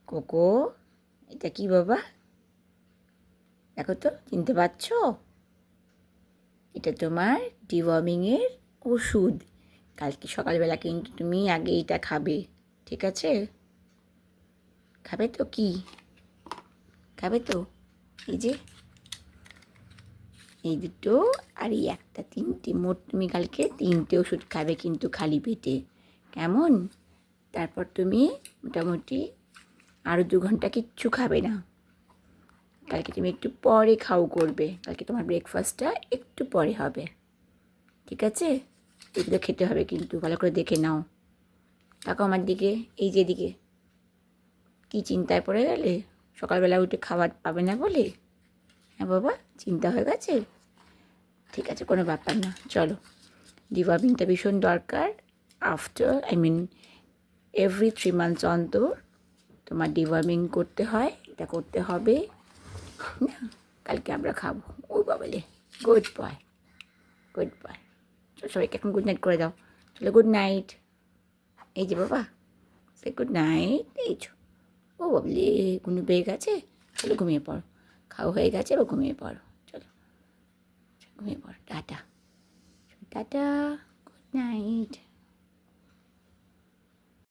Cocoa, এটা কি বাবা? দেখো তো, চিনতে পারছো? এটা তোমার ডিওয়ার্মিংয়ের ওষুধ। কালকে সকালবেলা কিন্তু তুমি আগে এটা খাবে, ঠিক আছে? খাবে তো? কি খাবে তো? এই যে এই দুটো আর এই একটা, তিনটে, মোট তুমি কালকে তিনটে ওষুধ খাবে কিন্তু খালি পেটে, কেমন? তারপর তুমি মোটামুটি আরও 2 ঘন্টা কিচ্ছু খাবে না। কালকে তুমি একটু পরে করবে, কালকে তোমার ব্রেকফাস্টটা একটু পরে হবে, ঠিক আছে? এগুলো খেতে হবে কিন্তু, ভালো করে দেখে নাও। তাকাও আমার দিকে, এই যে দিকে। কী চিন্তায় পড়ে গেলে? সকালবেলা উঠে খাবার পাবে না বলে? হ্যাঁ বাবা, চিন্তা হয়ে গেছে? ঠিক আছে, কোনো ব্যাপার না, চলো। ডিওয়ার্মিংটা ভীষণ দরকার। এভরি 3 মান্থস অন্তর তোমার ডিওয়ার্মিং করতে হয়, এটা করতে হবে না? কালকে আমরা খাবো। ওই বাবালে, গুড বয়, গুড বয়। চলো সবাইকে এখন গুড নাইট করে দাও। চলো গুড নাইট। এই যে বাবা, সে গুড নাইট। এই ও বাবলে, ঘুম পেয়ে গেছে। চলো ঘুমিয়ে পড়ো, খাওয়া হয়ে গেছে, এবার ঘুমিয়ে পড়ো। চলো ঘুমিয়ে পড়ো, টাটা টাটা, গুড নাইট।